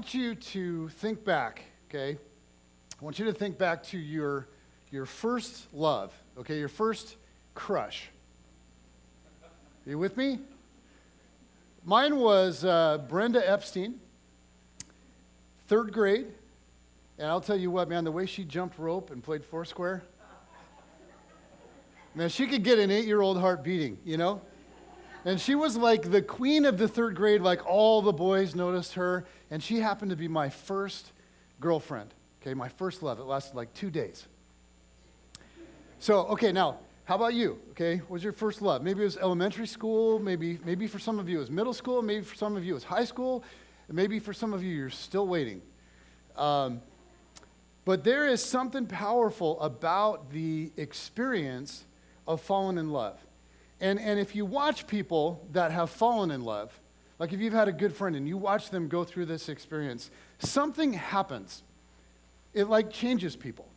want you to think back, okay? I want you to think back to your first love, okay? Your first crush. Are you with me? Mine was Brenda Epstein, third grade. And I'll tell you what, man, the way she jumped rope and played Foursquare, man, she could get an 8-year-old heart beating, you know? And she was like the queen of the third grade, like all the boys noticed her, and she happened to be my first girlfriend, okay, my first love. It lasted like 2 days. So, okay, now, how about you, okay? What was your first love? Maybe it was elementary school, maybe for some of you it was middle school, maybe for some of you it was high school, and maybe for some of you you're still waiting. But there is something powerful about the experience of falling in love. And if you watch people that have fallen in love, like if you've had a good friend and you watch them go through this experience, something happens. It like changes people.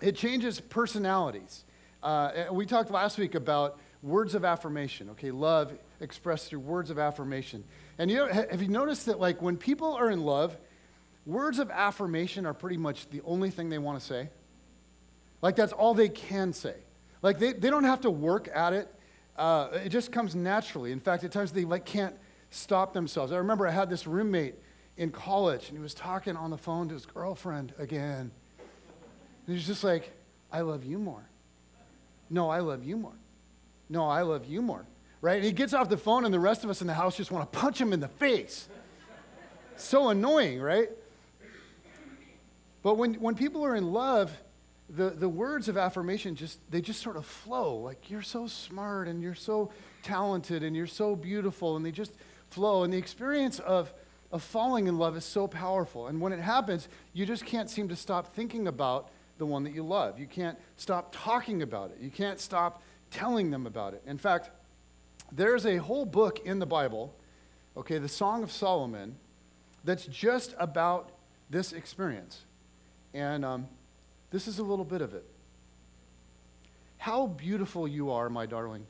It changes personalities. We talked last week about words of affirmation, okay? Love expressed through words of affirmation. And have you noticed that like when people are in love, words of affirmation are pretty much the only thing they want to say? Like that's all they can say. Like they don't have to work at it. It just comes naturally. In fact, at times they like can't stop themselves. I remember I had this roommate in college, and he was talking on the phone to his girlfriend again. And he was just like, I love you more. No, I love you more. No, I love you more. Right? And he gets off the phone, and the rest of us in the house just want to punch him in the face. So annoying, right? But when people are in love, the words of affirmation they just sort of flow. Like, you're so smart, and you're so talented, and you're so beautiful, and they just flow. And the experience of falling in love is so powerful. And when it happens, you just can't seem to stop thinking about the one that you love. You can't stop talking about it. You can't stop telling them about it. In fact, there's a whole book in the Bible, okay, the Song of Solomon, that's just about this experience. And this is a little bit of it. How beautiful you are, my darling.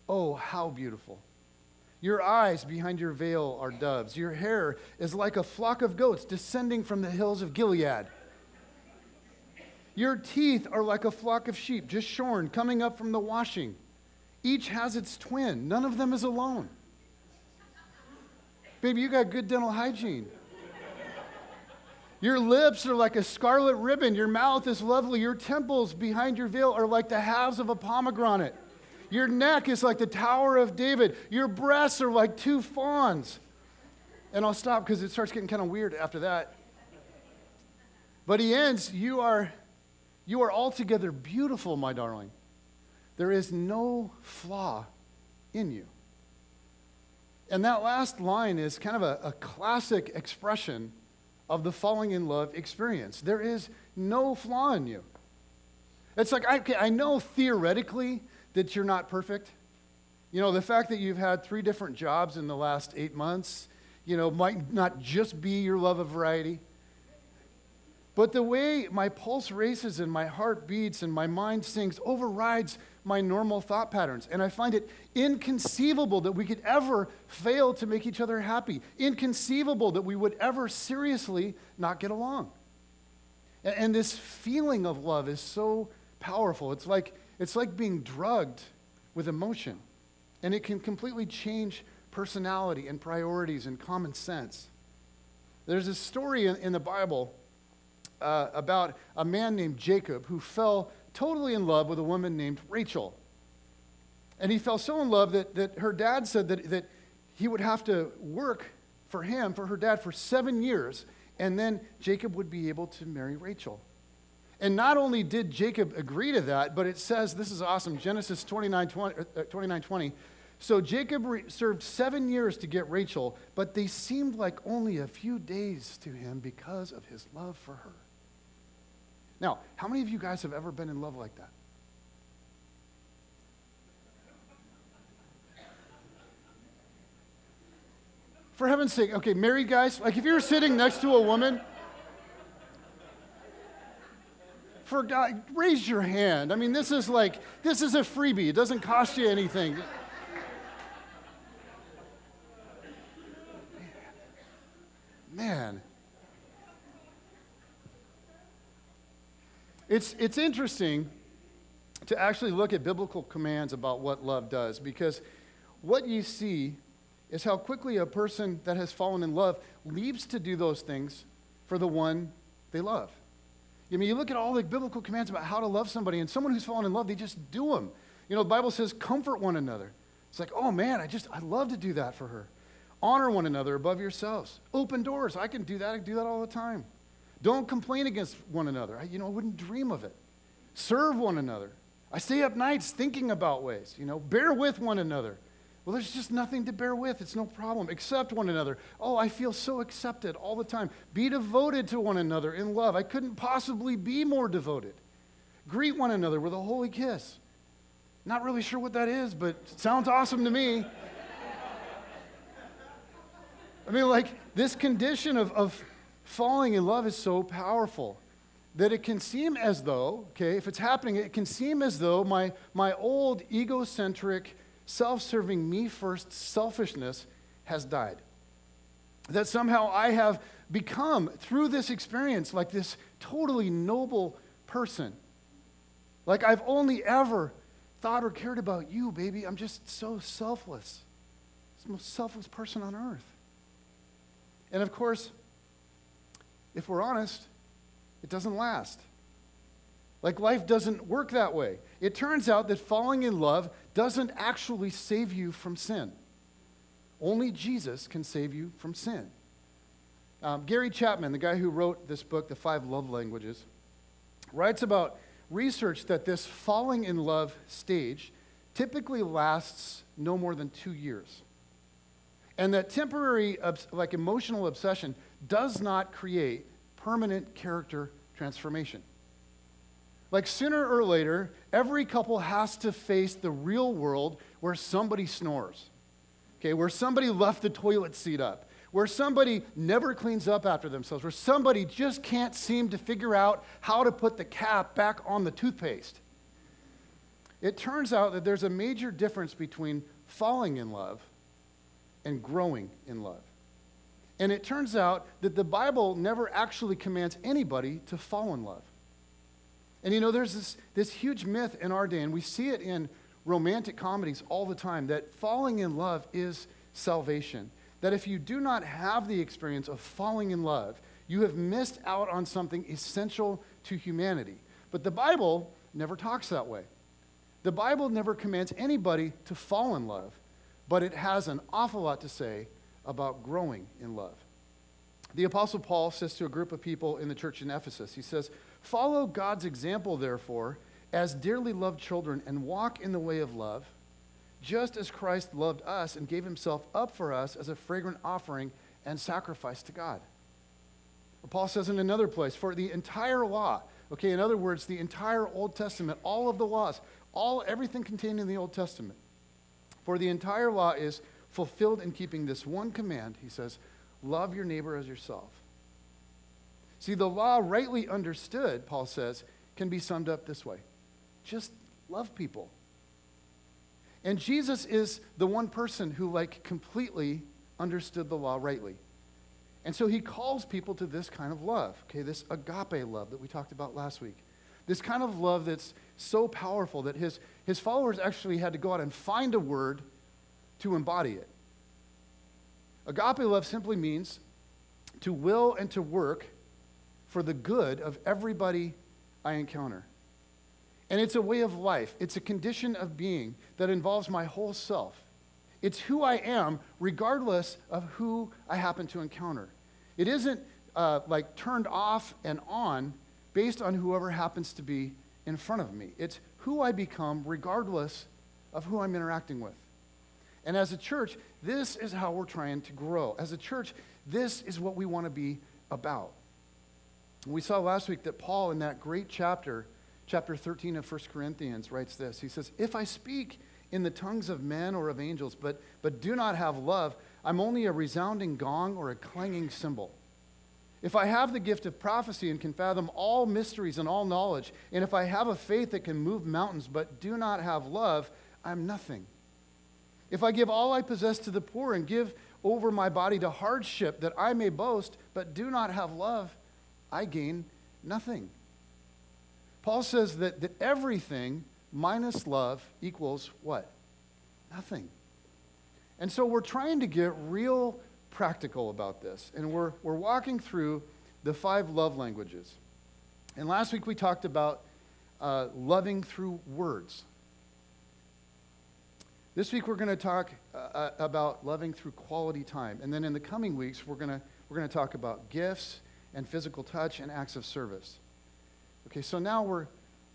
Oh, how beautiful. Your eyes behind your veil are doves. Your hair is like a flock of goats descending from the hills of Gilead. Your teeth are like a flock of sheep just shorn, coming up from the washing. Each has its twin. None of them is alone. Baby, you got good dental hygiene. Your lips are like a scarlet ribbon. Your mouth is lovely. Your temples behind your veil are like the halves of a pomegranate. Your neck is like the Tower of David. Your breasts are like two fawns. And I'll stop because it starts getting kind of weird after that. But he ends, you are altogether beautiful, my darling. There is no flaw in you. And that last line is kind of a classic expression of the falling in love experience. There is no flaw in you. It's like, I know theoretically that you're not perfect. You know, the fact that you've had 3 different jobs in the last 8 months, you know, might not just be your love of variety. But the way my pulse races and my heart beats and my mind sings overrides my normal thought patterns. And I find it inconceivable that we could ever fail to make each other happy. Inconceivable that we would ever seriously not get along. And this feeling of love is so powerful. It's like being drugged with emotion. And it can completely change personality and priorities and common sense. There's a story in the Bible about a man named Jacob who fell totally in love with a woman named Rachel. And he fell so in love that her dad said that he would have to work for her dad, for 7 years, and then Jacob would be able to marry Rachel. And not only did Jacob agree to that, but it says, this is awesome, Genesis 29:20. So Jacob served 7 years to get Rachel, but they seemed like only a few days to him because of his love for her. Now, how many of you guys have ever been in love like that? For heaven's sake, okay, married guys, like if you're sitting next to a woman, for God, raise your hand. I mean, this is a freebie. It doesn't cost you anything. Man, It's interesting to actually look at biblical commands about what love does, because what you see is how quickly a person that has fallen in love leaves to do those things for the one they love. I mean, you look at all the biblical commands about how to love somebody, and someone who's fallen in love, they just do them. You know, the Bible says, comfort one another. It's like, oh man, I love to do that for her. Honor one another above yourselves. Open doors. I can do that. I do that all the time. Don't complain against one another. I wouldn't dream of it. Serve one another. I stay up nights thinking about ways, bear with one another. Well, there's just nothing to bear with. It's no problem. Accept one another. Oh, I feel so accepted all the time. Be devoted to one another in love. I couldn't possibly be more devoted. Greet one another with a holy kiss. Not really sure what that is, but it sounds awesome to me. I mean, like, this condition of falling in love is so powerful that it can seem as though, if it's happening, it can seem as though my old egocentric, self-serving, me-first selfishness has died. That somehow I have become, through this experience, like this totally noble person. Like I've only ever thought or cared about you, baby. I'm just so selfless. It's the most selfless person on earth. And of course, if we're honest, it doesn't last. Like life doesn't work that way. It turns out that falling in love doesn't actually save you from sin. Only Jesus can save you from sin. Gary Chapman, the guy who wrote this book, The 5 Love Languages, writes about research that this falling in love stage typically lasts no more than 2 years. And that temporary, emotional obsession does not create permanent character transformation. Like sooner or later, every couple has to face the real world where somebody snores, where somebody left the toilet seat up, where somebody never cleans up after themselves, where somebody just can't seem to figure out how to put the cap back on the toothpaste. It turns out that there's a major difference between falling in love and growing in love. And it turns out that the Bible never actually commands anybody to fall in love. And there's this huge myth in our day, and we see it in romantic comedies all the time, that falling in love is salvation. That if you do not have the experience of falling in love, you have missed out on something essential to humanity. But the Bible never talks that way. The Bible never commands anybody to fall in love, but it has an awful lot to say about growing in love. The Apostle Paul says to a group of people in the church in Ephesus, he says, "Follow God's example, therefore, as dearly loved children, and walk in the way of love, just as Christ loved us and gave himself up for us as a fragrant offering and sacrifice to God." Or Paul says in another place, "For the entire law," in other words, the entire Old Testament, all of the laws, everything contained in the Old Testament, "for the entire law is fulfilled in keeping this one command," he says, "love your neighbor as yourself." See, the law, rightly understood, Paul says, can be summed up this way: just love people. And Jesus is the one person who completely understood the law rightly. And so he calls people to this kind of love, this agape love that we talked about last week. This kind of love that's so powerful that his followers actually had to go out and find a word to embody it. Agape love simply means to will and to work for the good of everybody I encounter. And it's a way of life. It's a condition of being that involves my whole self. It's who I am regardless of who I happen to encounter. It isn't turned off and on based on whoever happens to be in front of me. It's who I become regardless of who I'm interacting with. And as a church, this is how we're trying to grow. As a church, this is what we want to be about. We saw last week that Paul, in that great chapter 13 of 1 Corinthians, writes this. He says, "If I speak in the tongues of men or of angels, but do not have love, I'm only a resounding gong or a clanging cymbal. If I have the gift of prophecy and can fathom all mysteries and all knowledge, and if I have a faith that can move mountains but do not have love, I'm nothing. If I give all I possess to the poor and give over my body to hardship that I may boast, but do not have love, I gain nothing." Paul says that everything minus love equals what? Nothing. And so we're trying to get real practical about this. And we're walking through the 5 love languages. And last week we talked about loving through words. This week we're going to talk about loving through quality time. And then in the coming weeks we're going to talk about gifts and physical touch and acts of service. Okay, so now we're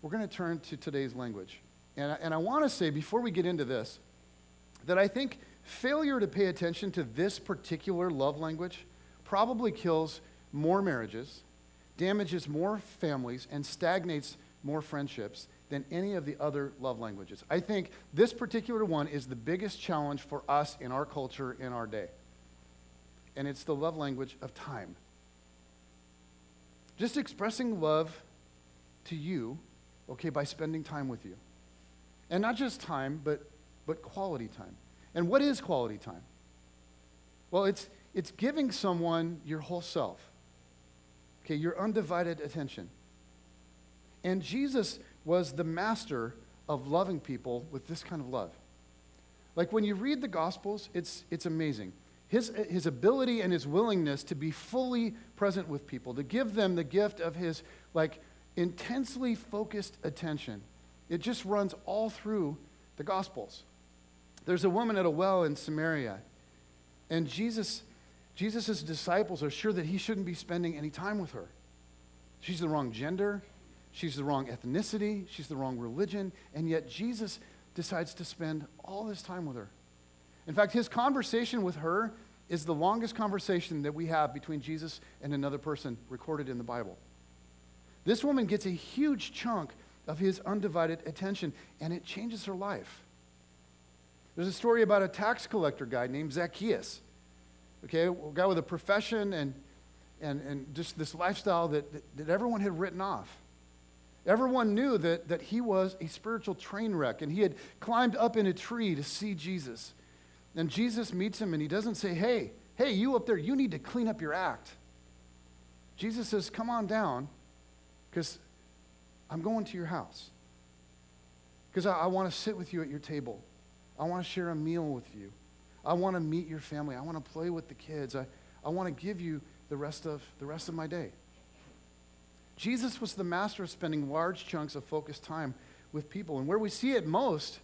going to turn to today's language. And I want to say before we get into this that I think failure to pay attention to this particular love language probably kills more marriages, damages more families, and stagnates more friendships than any of the other love languages. I think this particular one is the biggest challenge for us in our culture in our day. And it's the love language of time. Just expressing love to you, okay, by spending time with you. And not just time, but quality time. And what is quality time? Well, it's giving someone your whole self. Okay, your undivided attention. And Jesus was the master of loving people with this kind of love. Like when you read the Gospels, it's amazing. His ability and his willingness to be fully present with people, to give them the gift of his intensely focused attention. It just runs all through the Gospels. There's a woman at a well in Samaria, and Jesus' disciples are sure that he shouldn't be spending any time with her. She's the wrong gender, she's the wrong ethnicity, she's the wrong religion, and yet Jesus decides to spend all this time with her. In fact, his conversation with her is the longest conversation that we have between Jesus and another person recorded in the Bible. This woman gets a huge chunk of his undivided attention, and it changes her life. There's a story about a tax collector guy named Zacchaeus. Okay, a guy with a profession and just this lifestyle that everyone had written off. Everyone knew that he was a spiritual train wreck, and he had climbed up in a tree to see Jesus. And Jesus meets him, and he doesn't say, hey, you up there, you need to clean up your act. Jesus says, come on down, because I'm going to your house. Because I want to sit with you at your table. I want to share a meal with you. I want to meet your family. I want to play with the kids. I want to give you the rest of my day. Jesus was the master of spending large chunks of focused time with people. And where we see it most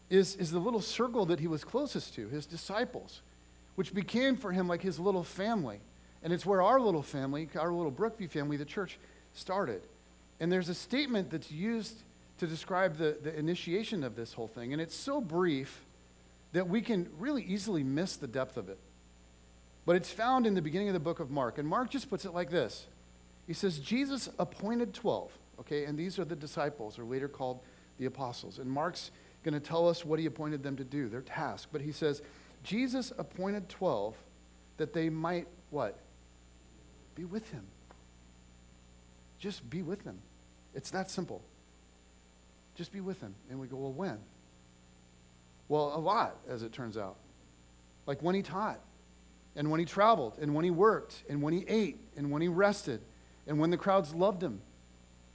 is the little circle that he was closest to, his disciples, which became for him like his little family. And it's where our little family, our little Brookview family, the church, started. And there's a statement that's used to describe the initiation of this whole thing. And it's so brief that we can really easily miss the depth of it. But it's found in the beginning of the book of Mark. And Mark just puts it like this. He says, Jesus appointed 12, okay? And these are the disciples, or later called the apostles. And Mark's going to tell us what he appointed them to do, their task. But he says, Jesus appointed 12 that they might, what? Be with him. Just be with him. It's that simple. Just be with him. And we go, well, when? Well, a lot, as it turns out. Like when he taught, and when he traveled, and when he worked, and when he ate, and when he rested, and when the crowds loved him,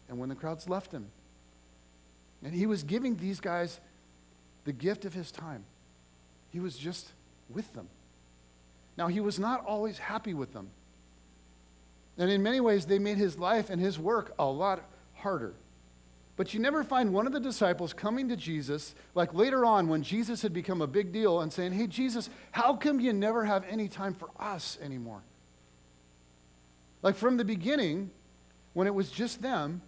and when the crowds left him. And he was giving these guys the gift of his time. He was just with them. Now, he was not always happy with them. And in many ways, they made his life and his work a lot harder. But you never find one of the disciples coming to Jesus, like later on when Jesus had become a big deal, and saying, hey, Jesus, how come you never have any time for us anymore? Like from the beginning, when it was just them,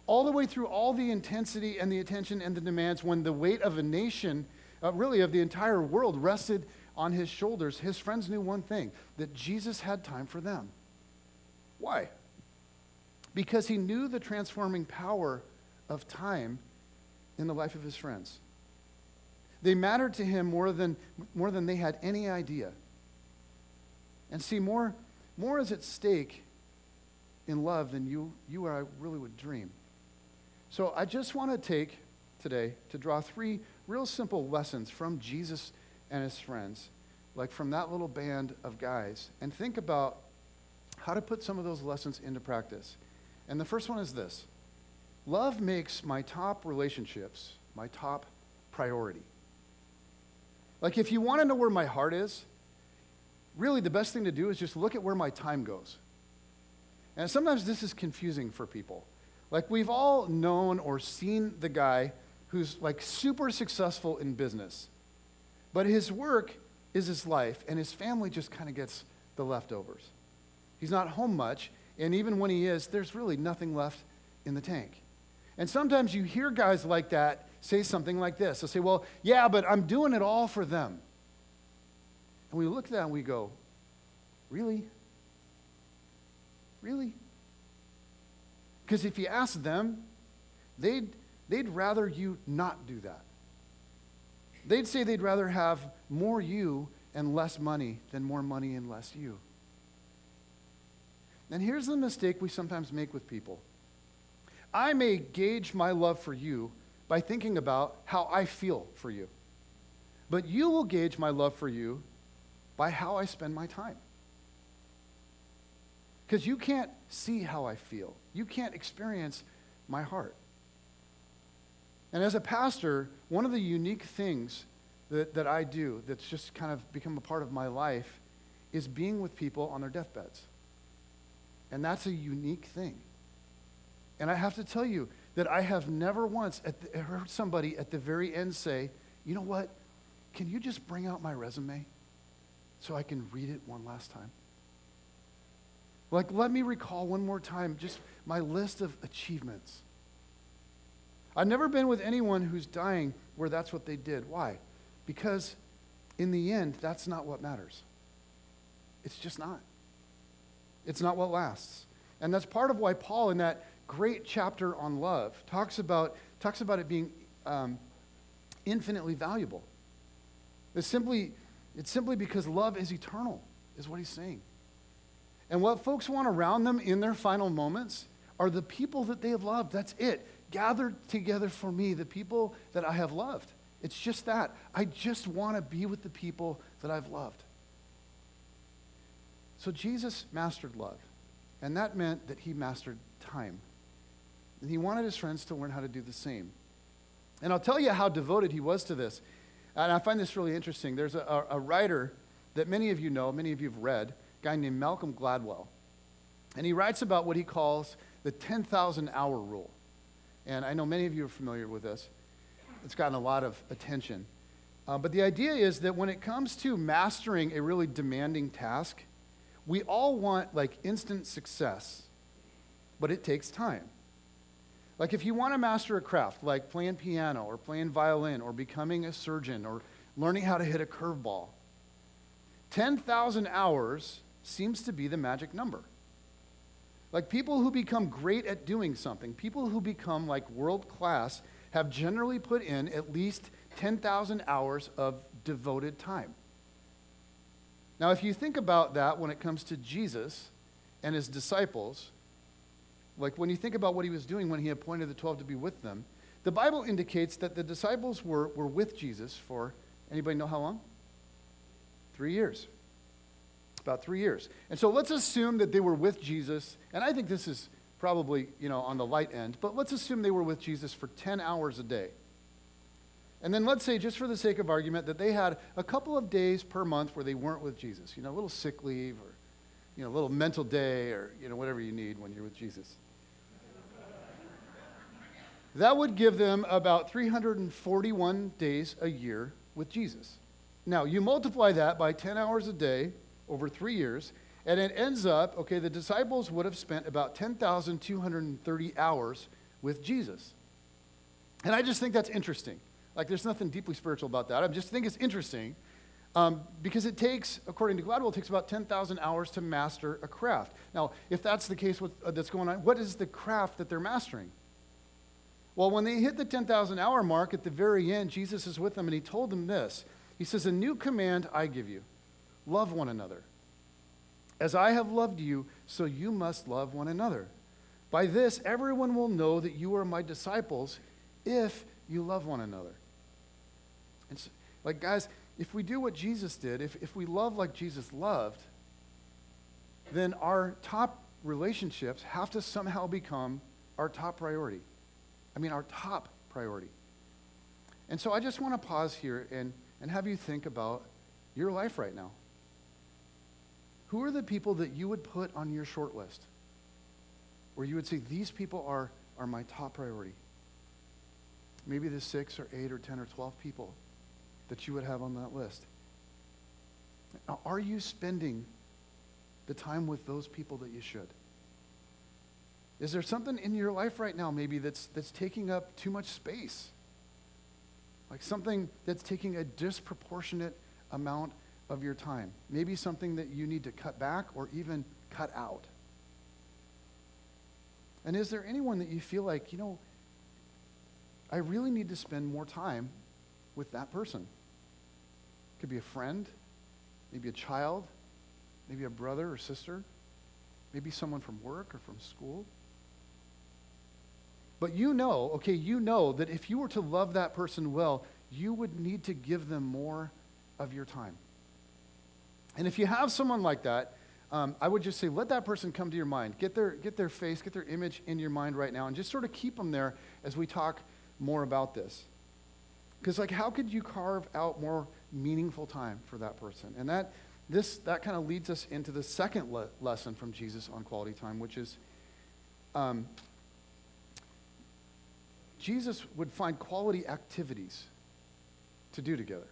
all the way through all the intensity and the attention and the demands, when the weight of a nation, really of the entire world, rested on his shoulders, his friends knew one thing, that Jesus had time for them. Why? Because he knew the transforming power of time in the life of his friends. They mattered to him more than they had any idea. And see, more is at stake in love than you or I really would dream. So I just want to take today to draw 3 real simple lessons from Jesus and his friends, like from that little band of guys, and think about how to put some of those lessons into practice. And the first one is this. love makes my top relationships my top priority. Like, if you want to know where my heart is, really the best thing to do is just look at where my time goes. And sometimes this is confusing for people. Like, we've all known or seen the guy who's like super successful in business, but his work is his life, and his family just kind of gets the leftovers. He's not home much, and even when he is, there's really nothing left in the tank. And sometimes you hear guys like that say something like this. They'll say, well, yeah, but I'm doing it all for them. And we look at that and we go, really? Really? Because if you ask them, they'd rather you not do that. They'd say they'd rather have more you and less money than more money and less you. And here's the mistake we sometimes make with people. I may gauge my love for you by thinking about how I feel for you. But you will gauge my love for you by how I spend my time. Because you can't see how I feel. You can't experience my heart. And as a pastor, one of the unique things that I do that's just kind of become a part of my life is being with people on their deathbeds. And that's a unique thing. And I have to tell you that I have never once heard somebody at the very end say, you know what, can you just bring out my resume so I can read it one last time? Like, let me recall one more time just my list of achievements. I've never been with anyone who's dying where that's what they did. Why? Because in the end, that's not what matters. It's just not. It's not what lasts. And that's part of why Paul, in that great chapter on love, talks about it being infinitely valuable. It's simply because love is eternal, is what he's saying. And what folks want around them in their final moments are the people that they have loved. That's it. Gathered together for me, the people that I have loved. It's just that. I just want to be with the people that I've loved. So Jesus mastered love. And that meant that he mastered time. And he wanted his friends to learn how to do the same. And I'll tell you how devoted he was to this. And I find this really interesting. There's a writer that many of you know, many of you have read, a guy named Malcolm Gladwell. And he writes about what he calls the 10,000 hour rule. And I know many of you are familiar with this. It's gotten a lot of attention. But the idea is that when it comes to mastering a really demanding task, we all want like instant success, but it takes time. Like if you want to master a craft, like playing piano or playing violin or becoming a surgeon or learning how to hit a curveball, 10,000 hours seems to be the magic number. Like people who become great at doing something, people who become like world class have generally put in at least 10,000 hours of devoted time. Now, if you think about that when it comes to Jesus and his disciples, like when you think about what he was doing when he appointed the 12 to be with them, the Bible indicates that the disciples were with Jesus for, anybody know how long? 3 years. About 3 years. And so let's assume that they were with Jesus, and I think this is probably, on the light end, but let's assume they were with Jesus for 10 hours a day. And then let's say, just for the sake of argument, that they had a couple of days per month where they weren't with Jesus. A little sick leave or, a little mental day or, whatever you need when you're with Jesus. That would give them about 341 days a year with Jesus. Now, you multiply that by 10 hours a day over 3 years, and it ends up, the disciples would have spent about 10,230 hours with Jesus. And I just think that's interesting. Like, there's nothing deeply spiritual about that. I just think it's interesting because it takes, according to Gladwell, it takes about 10,000 hours to master a craft. Now, if that's the case that's going on, what is the craft that they're mastering? Well, when they hit the 10,000 hour mark at the very end, Jesus is with them, and he told them this. He says, "A new command I give you, love one another. As I have loved you, so you must love one another. By this, everyone will know that you are my disciples if you love one another." And so, guys, if we do what Jesus did, if we love like Jesus loved, then our top relationships have to somehow become our top priority. I mean, our top priority. And so I just want to pause here and have you think about your life right now. Who are the people that you would put on your short list? Where you would say, these people are my top priority. Maybe the 6 or 8 or 10 or 12 people that you would have on that list. Now, are you spending the time with those people that you should? Is there something in your life right now maybe that's taking up too much space? Like something that's taking a disproportionate amount of your time. Maybe something that you need to cut back or even cut out. And is there anyone that you feel like, I really need to spend more time with that person? Could be a friend, maybe a child, maybe a brother or sister, maybe someone from work or from school. But you know that if you were to love that person well, you would need to give them more of your time. And if you have someone like that, I would just say, let that person come to your mind. Get their face, get their image in your mind right now, and just sort of keep them there as we talk more about this. Because how could you carve out more meaningful time for that person? And that kind of leads us into the second lesson from Jesus on quality time, which is Jesus would find quality activities to do together.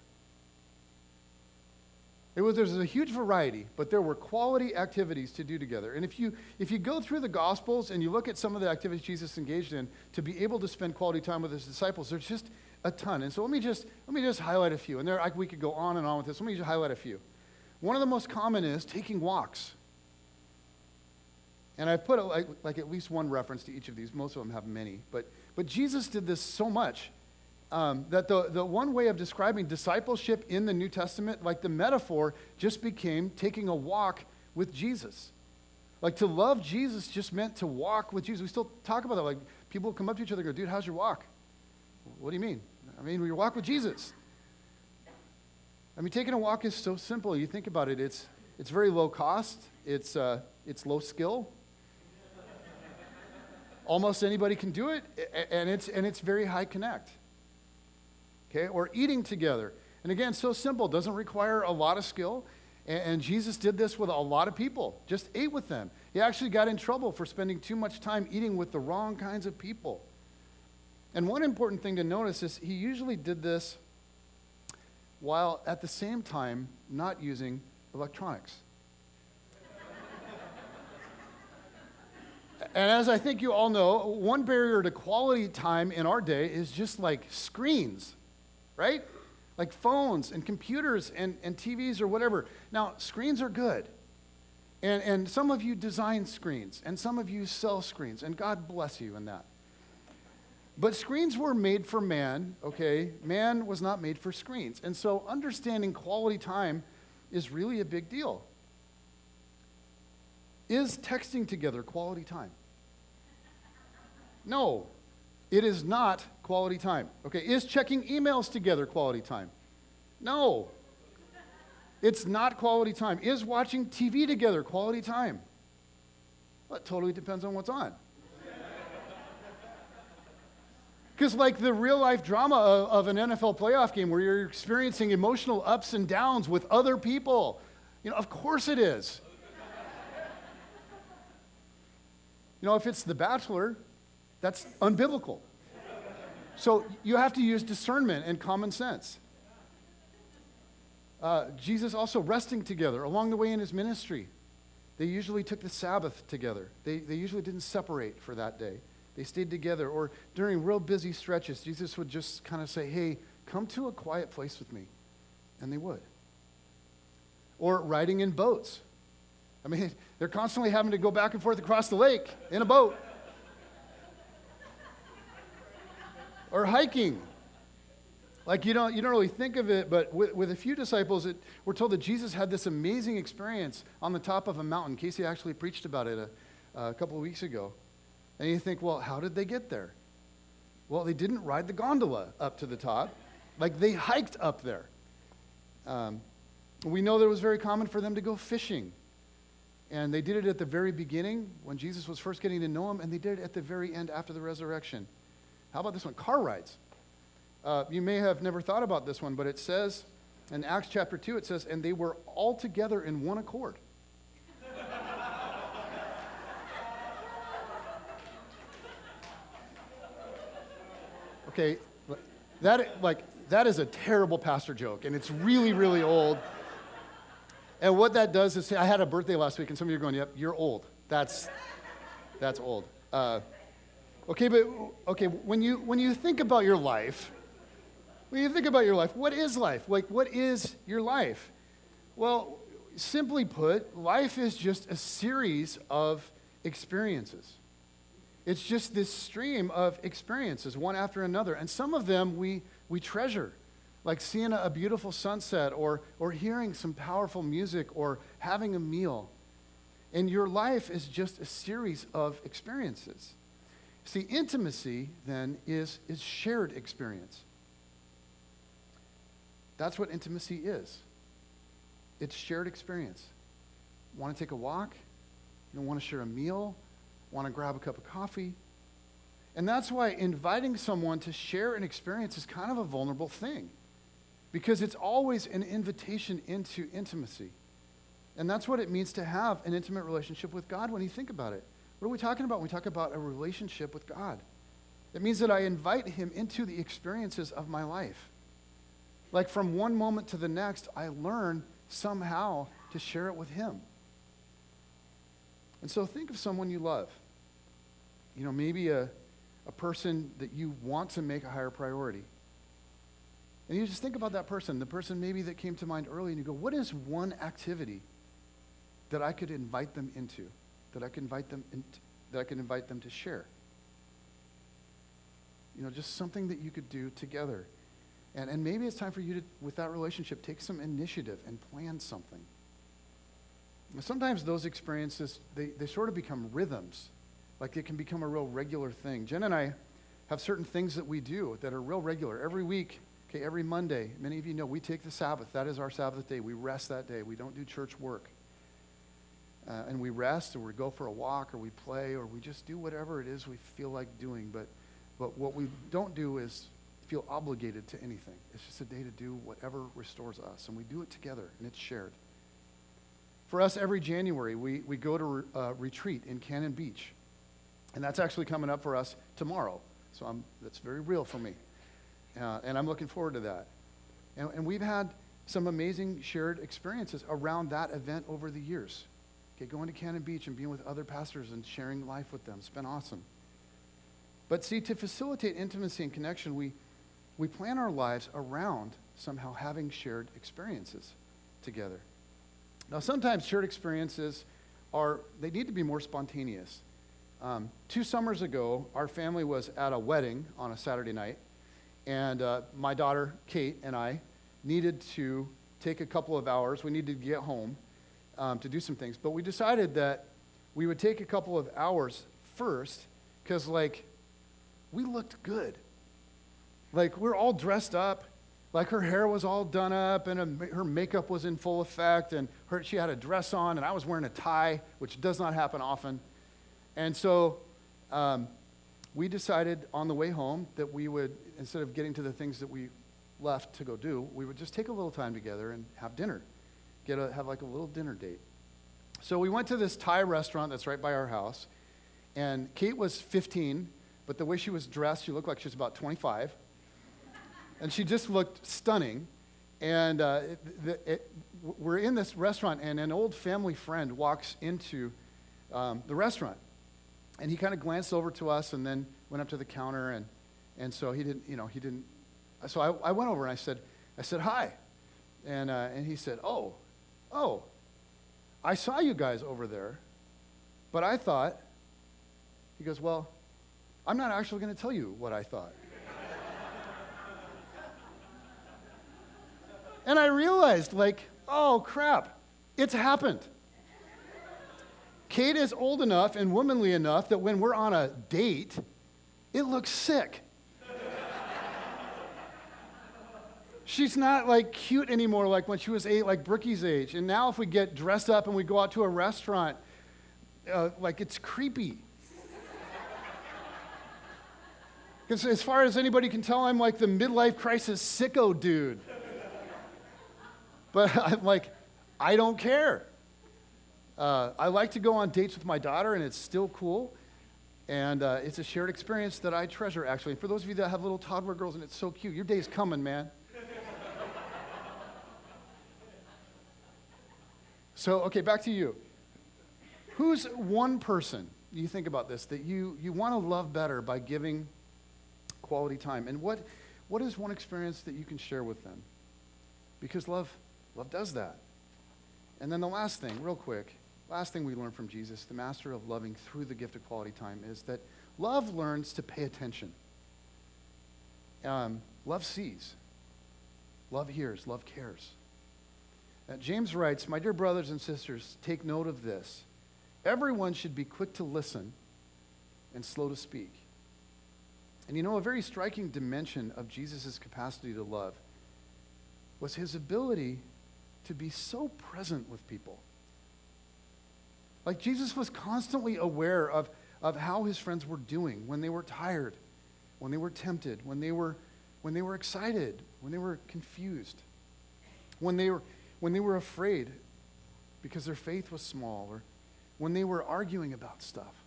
There's a huge variety, but there were quality activities to do together. And if you go through the Gospels and you look at some of the activities Jesus engaged in to be able to spend quality time with his disciples, there's just a ton. And so let me just highlight a few. And we could go on and on with this. Let me just highlight a few. One of the most common is taking walks. And I've put like at least one reference to each of these. Most of them have many. But Jesus did this so much that the one way of describing discipleship in the New Testament, like the metaphor, just became taking a walk with Jesus. Like to love Jesus just meant to walk with Jesus. We still talk about that. Like people come up to each other and go, dude, how's your walk? What do you mean? I mean, we walk with Jesus. I mean, taking a walk is so simple. You think about it, it's very low cost. It's low skill. Almost anybody can do it, and it's very high connect. Okay, or eating together. And again, so simple, doesn't require a lot of skill. And Jesus did this with a lot of people, just ate with them. He actually got in trouble for spending too much time eating with the wrong kinds of people. And one important thing to notice is he usually did this while at the same time not using electronics. And as I think you all know, one barrier to quality time in our day is just like screens, right? Like phones and computers and TVs or whatever. Now, screens are good. And some of you design screens, and some of you sell screens, and God bless you in that. But screens were made for man, okay? Man was not made for screens. And so understanding quality time is really a big deal. Is texting together quality time? No, it is not quality time. Okay, is checking emails together quality time? No, it's not quality time. Is watching TV together quality time? Well, it totally depends on what's on. Because like the real life drama of an NFL playoff game where you're experiencing emotional ups and downs with other people, of course it is. If it's The Bachelor, that's unbiblical. So you have to use discernment and common sense. Jesus also resting together along the way in his ministry. They usually took the Sabbath together. They usually didn't separate for that day. They stayed together. Or during real busy stretches, Jesus would just kind of say, hey, come to a quiet place with me. And they would. Or riding in boats. I mean, they're constantly having to go back and forth across the lake in a boat. Or hiking. Like you don't really think of it, but with a few disciples, we're told that Jesus had this amazing experience on the top of a mountain. Casey actually preached about it a couple of weeks ago. And you think, well, how did they get there? Well, they didn't ride the gondola up to the top. Like they hiked up there. We know that it was very common for them to go fishing. And they did it at the very beginning when Jesus was first getting to know him, and they did it at the very end after the resurrection. How about this one? Car rides. You may have never thought about this one, but it says in Acts chapter 2, it says, and they were all together in one accord. Okay, that is a terrible pastor joke, and it's really, really old. And what that does is, I had a birthday last week, and some of you are going, yep, you're old. That's old. Okay, when you think about your life, what is life? Like, what is your life? Well, simply put, life is just a series of experiences. It's just this stream of experiences, one after another. And some of them we treasure, like seeing a beautiful sunset or hearing some powerful music or having a meal. And your life is just a series of experiences. See, intimacy, then, is shared experience. That's what intimacy is. It's shared experience. Want to take a walk? Want to share a meal? Want to grab a cup of coffee? And that's why inviting someone to share an experience is kind of a vulnerable thing, because it's always an invitation into intimacy. And that's what it means to have an intimate relationship with God when you think about it. What are we talking about when we talk about a relationship with God? It means that I invite him into the experiences of my life. Like from one moment to the next, I learn somehow to share it with him. And so think of someone you love. Maybe a person that you want to make a higher priority. And you just think about that person, the person maybe that came to mind early, and you go, what is one activity that I could invite them into, that I can invite them to share? Just something that you could do together. And maybe it's time for you to, with that relationship, take some initiative and plan something. Sometimes those experiences, they sort of become rhythms. Like it can become a real regular thing. Jen and I have certain things that we do that are real regular. Every week, every Monday, many of you know, we take the Sabbath. That is our Sabbath day. We rest that day. We don't do church work. And we rest, or we go for a walk, or we play, or we just do whatever it is we feel like doing. But what we don't do is feel obligated to anything. It's just a day to do whatever restores us. And we do it together, and it's shared. For us, every January, we go to retreat in Cannon Beach. And that's actually coming up for us tomorrow. So that's very real for me. And I'm looking forward to that. And we've had some amazing shared experiences around that event over the years. Going to Cannon Beach and being with other pastors and sharing life with them. It's been awesome. But see, to facilitate intimacy and connection, we plan our lives around somehow having shared experiences together. Now, sometimes shared experiences they need to be more spontaneous. 2 summers ago, our family was at a wedding on a Saturday night, and my daughter, Kate, and I needed to take a couple of hours. We needed to get home to do some things, but we decided that we would take a couple of hours first because, we looked good. We're all dressed up. Her hair was all done up, and her makeup was in full effect, and she had a dress on, and I was wearing a tie, which does not happen often. And so we decided on the way home that we would, instead of getting to the things that we left to go do, we would just take a little time together and have dinner, have a little dinner date. So we went to this Thai restaurant that's right by our house, and Kate was 15, but the way she was dressed, she looked like she was about 25. And she just looked stunning. And we're in this restaurant, and an old family friend walks into the restaurant. And he kind of glanced over to us and then went up to the counter. And so he didn't. So I went over and I said, hi. And he said, oh, I saw you guys over there, but I thought, he goes, well, I'm not actually going to tell you what I thought. And I realized, oh, crap, it's happened. Kate is old enough and womanly enough that when we're on a date, it looks sick. She's not, cute anymore like when she was 8, like Brookie's age. And now if we get dressed up and we go out to a restaurant, it's creepy. Because as far as anybody can tell, I'm like the midlife crisis sicko dude. But I'm like, I don't care. I like to go on dates with my daughter, and it's still cool. And it's a shared experience that I treasure, actually. And for those of you that have little toddler girls, and it's so cute, your day's coming, man. So, okay, back to you. Who's one person, you think about this, that you want to love better by giving quality time? And what is one experience that you can share with them? Because love does that. And then the last thing, real quick, last thing we learn from Jesus, the master of loving through the gift of quality time, is that love learns to pay attention. Love sees. Love hears. Love cares. James writes, "My dear brothers and sisters, take note of this. Everyone should be quick to listen and slow to speak." And you know, a very striking dimension of Jesus' capacity to love was his ability to be so present with people. Like Jesus was constantly aware of how his friends were doing when they were tired, when they were tempted, when they were excited, when they were confused, when they were afraid because their faith was small, or when they were arguing about stuff.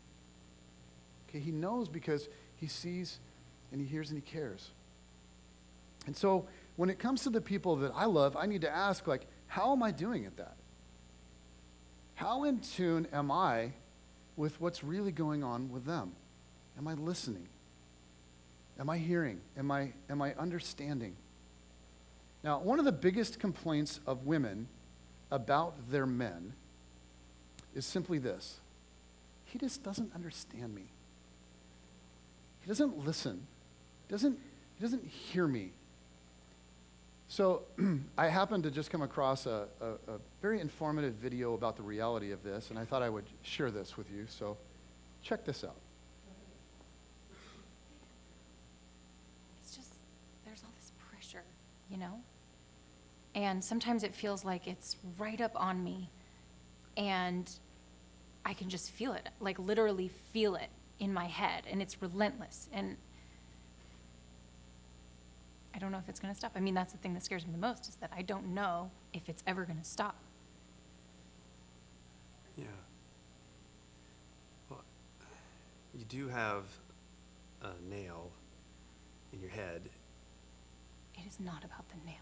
Okay, he knows because he sees and he hears and he cares. And so when it comes to the people that I love, I need to ask, like, how am I doing at that? How in tune am I with what's really going on with them? Am I listening? Am I hearing? Am I understanding? Now, one of the biggest complaints of women about their men is simply this: he just doesn't understand me. He doesn't listen. He doesn't hear me. So I happened to just come across a very informative video about the reality of this, and I thought I would share this with you. So check this out. It's just, there's all this pressure, you know? And sometimes it feels like it's right up on me, and I can just feel it, like literally feel it in my head, and it's relentless. And I don't know if it's going to stop. I mean, that's the thing that scares me the most, is that I don't know if it's ever going to stop. Yeah. Well, you do have a nail in your head. It is not about the nail.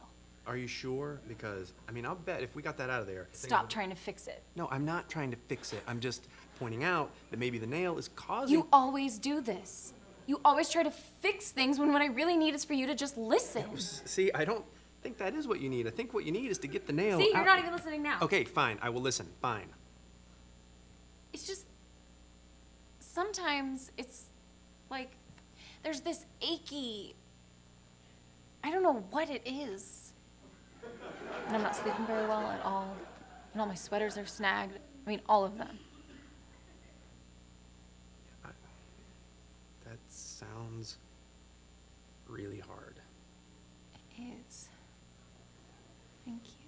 Are you sure? Because, I mean, I'll bet if we got that out of there... Stop trying to fix it. No, I'm not trying to fix it. I'm just pointing out that maybe the nail is causing... You always do this. You always try to fix things when what I really need is for you to just listen. See, I don't think that is what you need. I think what you need is to get the nail See, out. you're not even listening now. Okay, fine. I will listen. Fine. It's just, sometimes it's like there's this achy, I don't know what it is. And I'm not sleeping very well at all. And all my sweaters are snagged. I mean, all of them. That sounds really hard. It is. Thank you.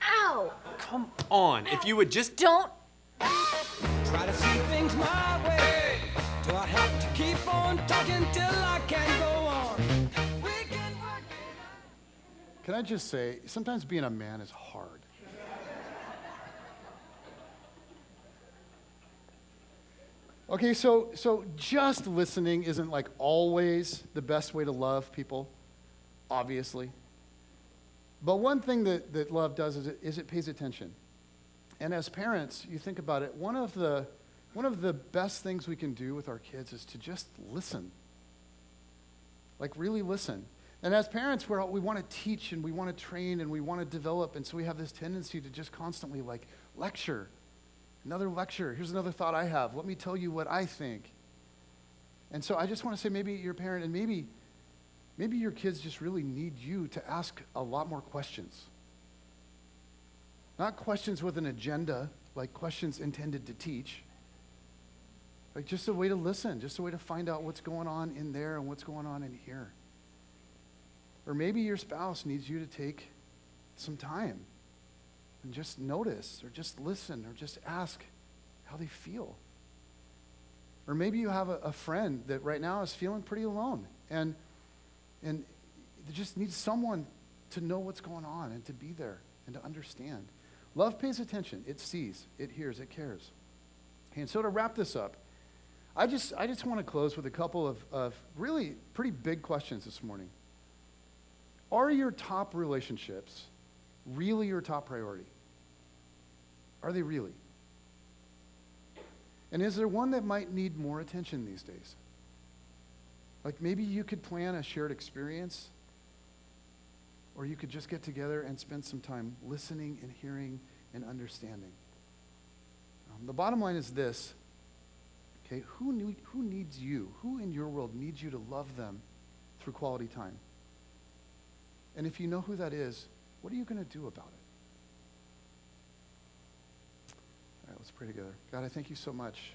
Ow! Come on. If you would just... Don't. Try to see things my way. Do I have to keep on talking till I can go on? We can work it out. Can I just say, sometimes being a man is hard. Okay, so just listening isn't like always the best way to love people, obviously. But one thing that love does is it pays attention. And as parents, you think about it, one of the best things we can do with our kids is to just listen. Like really listen. And as parents, we want to teach and we want to train and we want to develop, and so we have this tendency to just constantly like lecture. Another lecture. Here's another thought I have. Let me tell you what I think. And so I just want to say, maybe you're a parent, and maybe your kids just really need you to ask a lot more questions. Not questions with an agenda, like questions intended to teach. Like just a way to listen, just a way to find out what's going on in there and what's going on in here. Or maybe your spouse needs you to take some time and just notice, or just listen, or just ask how they feel. Or maybe you have a friend that right now is feeling pretty alone and they just needs someone to know what's going on and to be there and to understand. Love pays attention. It sees, it hears, it cares. And so to wrap this up, I just want to close with a couple of really pretty big questions this morning. Are your top relationships really your top priority? Are they really? And is there one that might need more attention these days? Like maybe you could plan a shared experience, or you could just get together and spend some time listening and hearing and understanding. The bottom line is this, okay, who needs you? Who in your world needs you to love them through quality time? And if you know who that is, what are you going to do about it? All right, let's pray together. God, I thank you so much